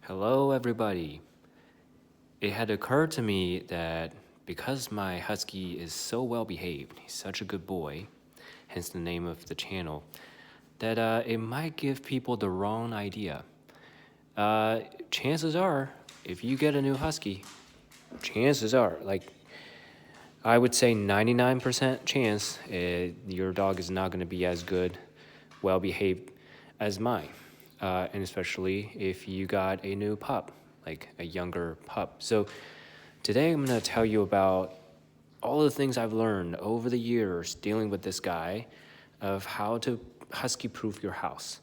Hello, everybody. It had occurred to me that because my husky is so well behaved, he's such a good boy, hence the name of the channel, that it might give people the wrong idea. Chances are, if you get a new husky, chances are, I would say 99% chance, your dog is not going to be as good, well behaved as mine. And especially if you got a new pup, like a younger pup. So today I'm going to tell you about all the things I've learned over the years dealing with this guy of how to husky-proof your house.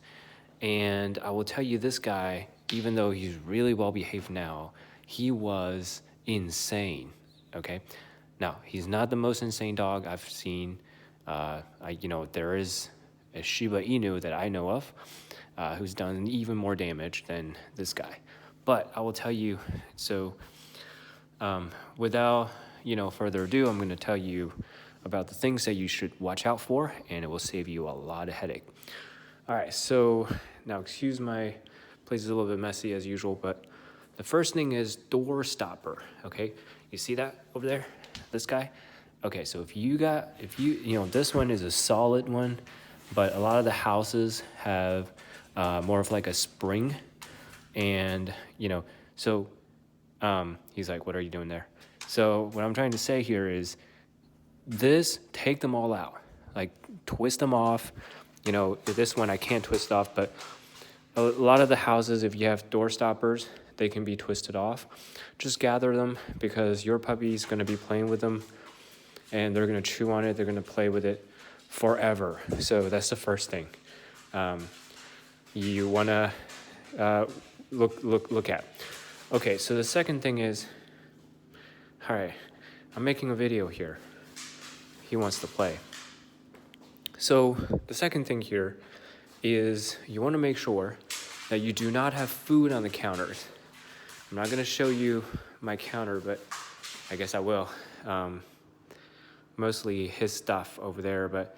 And I will tell you, this guy, even though he's really well behaved now, he was insane, okay? Now, he's not the most insane dog I've seen. There is a Shiba Inu that I know of who's done even more damage than this guy. But I will tell you, without further ado, I'm going to tell you about the things that you should watch out for, and it will save you a lot of headache. All right, so now excuse my place is a little bit messy as usual, but the first thing is door stopper, okay? You see that over there, this guy? Okay, so if you this one is a solid one, but a lot of the houses have more of like a spring, and he's like, what are you doing there? So what I'm trying to say here is take them all out, like twist them off. This one I can't twist off, but a lot of the houses, if you have door stoppers, they can be twisted off. Just gather them because your puppy's going to be playing with them and they're going to chew on it. They're going to play with it forever. So that's the first thing you want to look at. Okay, so the second thing is, all right, I'm making a video here. He wants to play. So the second thing here is you want to make sure that you do not have food on the counters. I'm not going to show you my counter, but I guess I will. Mostly his stuff over there, but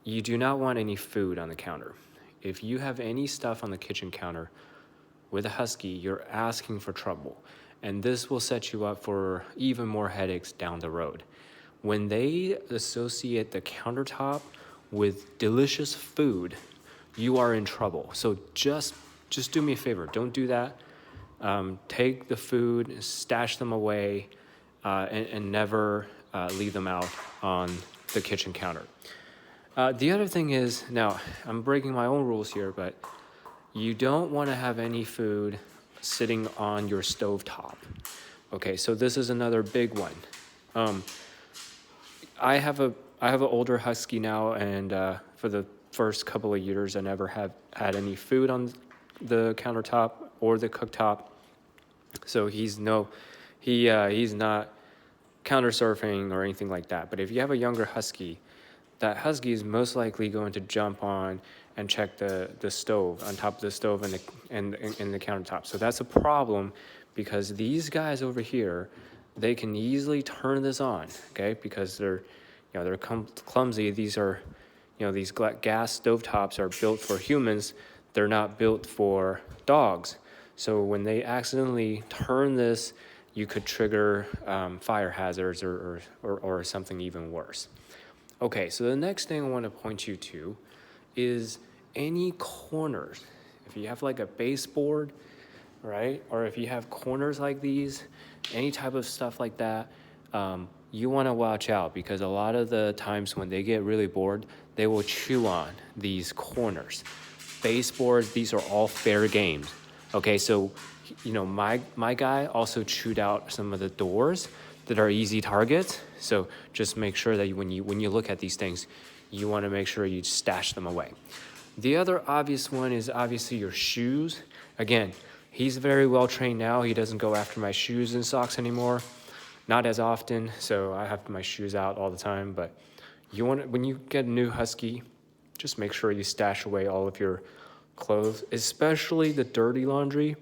you do not want any food on the counter. If you have any stuff on the kitchen counter with a husky, you're asking for trouble. And this will set you up for even more headaches down the road. When they associate the countertop with delicious food, you are in trouble. So just do me a favor. Don't do that. Take the food, stash them away, and never leave them out on the kitchen counter. The other thing is, now I'm breaking my own rules here, but you don't want to have any food sitting on your stovetop. Okay, so this is another big one. I have an older husky now, and for the first couple of years, I never have had any food on the countertop or the cooktop. So he's not counter surfing or anything like that. But if you have a younger husky, that husky is most likely going to jump on and check the stove, on top of the stove and the countertop. So that's a problem, because these guys over here, they can easily turn this on, okay? Because they're clumsy. These are, these gas stovetops are built for humans. They're not built for dogs. So when they accidentally turn this, you could trigger fire hazards or something even worse. Okay, so the next thing I want to point you to is any corners. If you have like a baseboard, right? Or if you have corners like these, any type of stuff like that, you want to watch out, because a lot of the times when they get really bored, they will chew on these corners. Baseboards, these are all fair games. Okay, so my guy also chewed out some of the doors that are easy targets. So just make sure that when you look at these things, you want to make sure you stash them away. The other obvious one is obviously your shoes. Again, he's very well trained now. He doesn't go after my shoes and socks anymore. Not as often, so I have my shoes out all the time. But when you get a new husky, just make sure you stash away all of your clothes, especially the dirty laundry.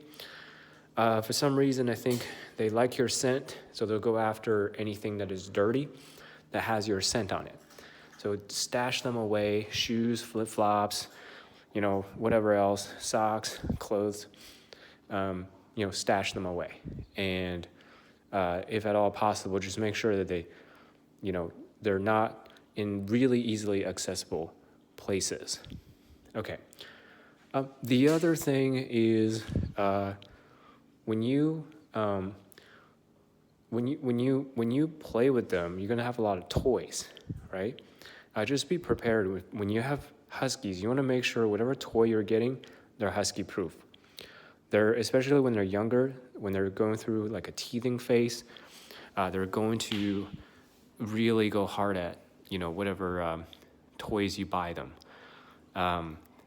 For some reason, I think they like your scent, so they'll go after anything that is dirty that has your scent on it. So stash them away, shoes, flip-flops, whatever else, socks, clothes. stash them away. And if at all possible, just make sure that they're not in really easily accessible places. Okay. The other thing is when you play with them, you're gonna have a lot of toys, right? Just be prepared when you have huskies. You want to make sure whatever toy you're getting, they're husky-proof. They're, especially when they're younger, when they're going through like a teething phase, they're going to really go hard at whatever toys you buy them.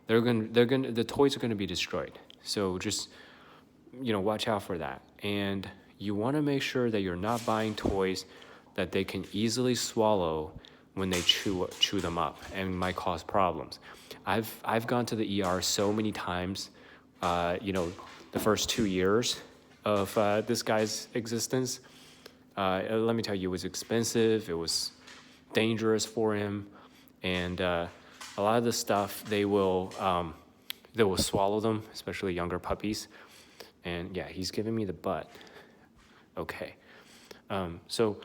The toys are gonna be destroyed. So just watch out for that. And you want to make sure that you're not buying toys that they can easily swallow when they chew them up and might cause problems. I've gone to the ER so many times, the first 2 years of this guy's existence. Let me tell you, it was expensive, it was dangerous for him, and a lot of the stuff they will swallow them, especially younger puppies. And yeah, he's giving me the butt. Okay, so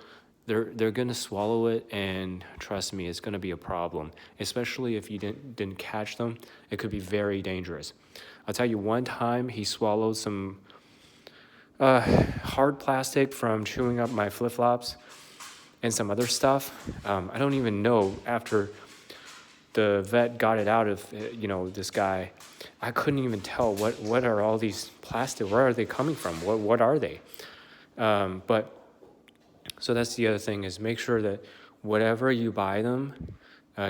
they're gonna swallow it, and trust me, it's gonna be a problem, especially if you didn't catch them. It could be very dangerous. I'll tell you, one time he swallowed some hard plastic from chewing up my flip-flops and some other stuff. I don't even know, after the vet got it out of this guy, I couldn't even tell what are all these plastic, where are they coming from, what are they? But so that's the other thing, is make sure that whatever you buy them,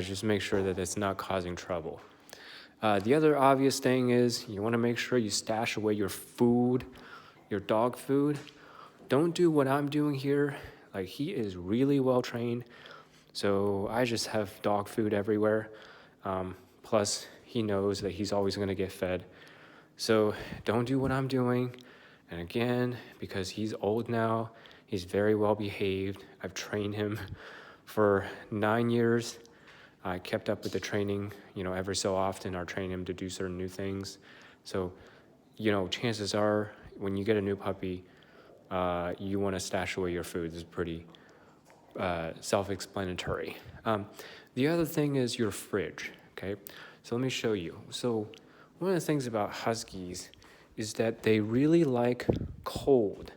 just make sure that it's not causing trouble. The other obvious thing is you want to make sure you stash away your food, your dog food. Don't do what I'm doing here. Like, he is really well trained, so I just have dog food everywhere. Plus, he knows that he's always going to get fed. So don't do what I'm doing. And again, because he's old now, he's very well behaved. I've trained him for 9 years. I kept up with the training, every so often I'll train him to do certain new things. So, chances are when you get a new puppy, you want to stash away your food. This is pretty self-explanatory. The other thing is your fridge, okay? So let me show you. So one of the things about huskies is that they really like cold.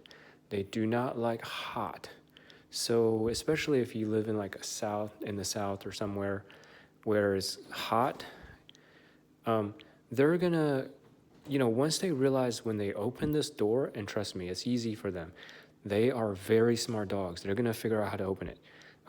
They do not like hot. So especially if you live in like in the south or somewhere where it's hot, they're gonna, once they realize when they open this door, and trust me, it's easy for them. They are very smart dogs. They're gonna figure out how to open it,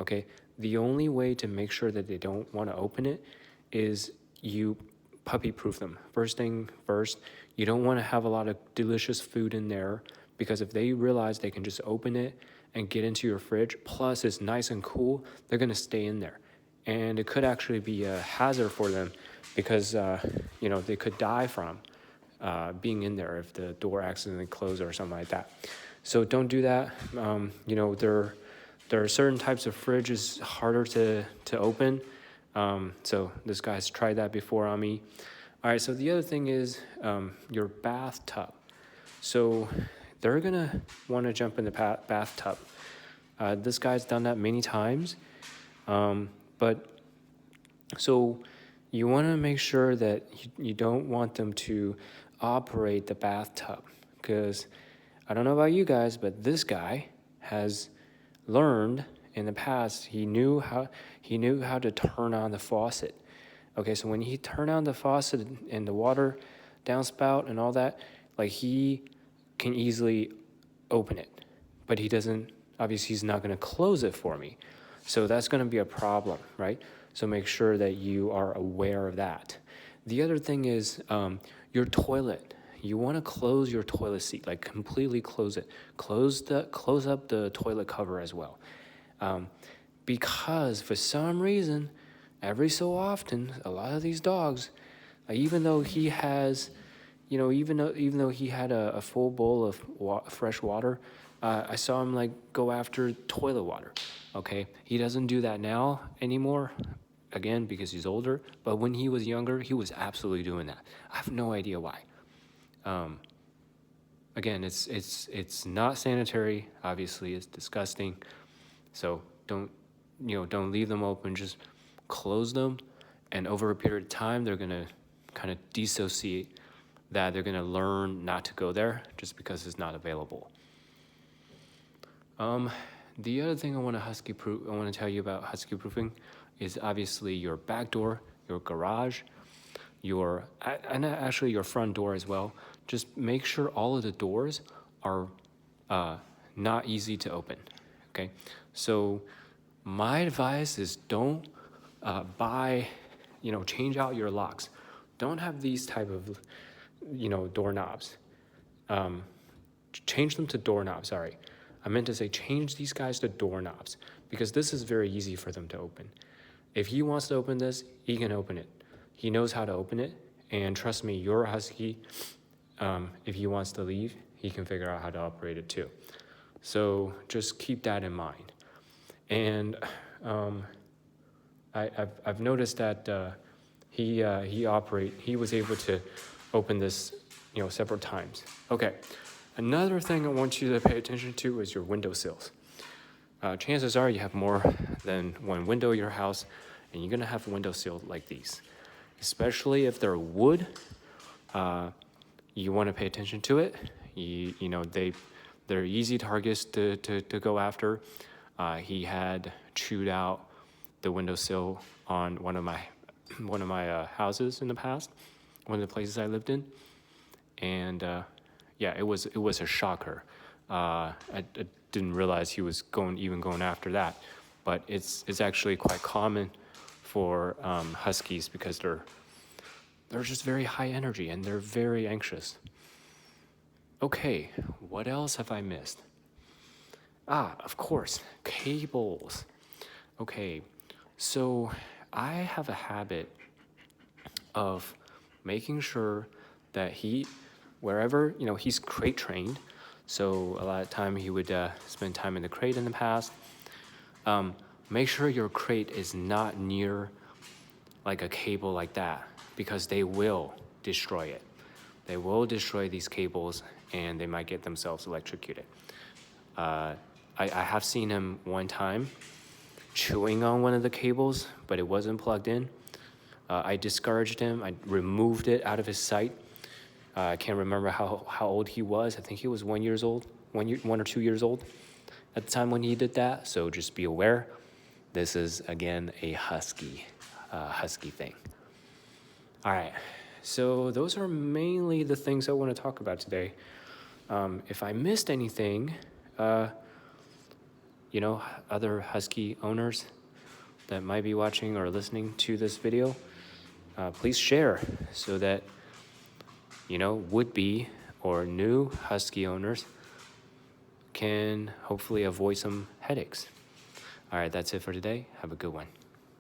okay? The only way to make sure that they don't want to open it is you puppy-proof them. First thing first, you don't want to have a lot of delicious food in there, because if they realize they can just open it and get into your fridge, plus it's nice and cool, they're gonna stay in there. And it could actually be a hazard for them, because they could die from being in there if the door accidentally closed or something like that. So don't do that. There are certain types of fridges harder to open. So this guy's tried that before on me. All right, so the other thing is your bathtub. So they're gonna want to jump in the bathtub. This guy's done that many times. But so you want to make sure that you don't want them to operate the bathtub, because I don't know about you guys, but this guy has learned in the past. He knew how to turn on the faucet. Okay, so when he turned on the faucet and the water downspout and all that, like, he can easily open it, but he doesn't. Obviously, he's not going to close it for me. So that's going to be a problem, right? So make sure that you are aware of that. The other thing is your toilet. You want to close your toilet seat, like completely close it. Close up the toilet cover as well. Because for some reason, every so often, a lot of these dogs, even though he has, even though he had a full bowl of fresh water, I saw him go after toilet water. Okay, he doesn't do that now anymore, again, because he's older. But when he was younger, he was absolutely doing that. I have no idea why. again, it's not sanitary. Obviously, it's disgusting. So don't leave them open. Just close them, and over a period of time, they're gonna kind of dissociate that. They're gonna learn not to go there just because it's not available. The other thing I want to tell you about husky proofing is obviously your back door, your garage, and actually your front door as well. Just make sure all of the doors are not easy to open. Okay, so my advice is don't change out your locks. Don't have these type of doorknobs. Change them to doorknobs. Sorry, I meant to say change these guys to doorknobs because this is very easy for them to open. If he wants to open this, he can open it. He knows how to open it, and trust me, your husky, if he wants to leave, he can figure out how to operate it too. So just keep that in mind. And I've noticed that he was able to open this several times. Okay, another thing I want you to pay attention to is your windowsills. Chances are you have more than one window in your house, and you're gonna have a windowsill like these. Especially if they're wood, you want to pay attention to it. They're easy targets to go after. He had chewed out the windowsill on one of my houses in the past, one of the places I lived in, and it was a shocker. I didn't realize he was going after that, but it's actually quite common for huskies because they're just very high energy and they're very anxious. Okay, what else have I missed? Of course, cables. Okay, so I have a habit of making sure that wherever, he's crate trained, so a lot of time he would spend time in the crate in the past. Make sure your crate is not near like a cable like that because they will destroy it. They will destroy these cables and they might get themselves electrocuted. I have seen him one time chewing on one of the cables, but it wasn't plugged in. I discouraged him. I removed it out of his sight. I can't remember how old he was. I think he was 1 year old, 1 or 2 years old at the time when he did that. So just be aware. This is, again, a husky thing. All right, so those are mainly the things I want to talk about today. If I missed anything, other husky owners that might be watching or listening to this video, please share so that, would-be or new husky owners can hopefully avoid some headaches. All right, that's it for today. Have a good one.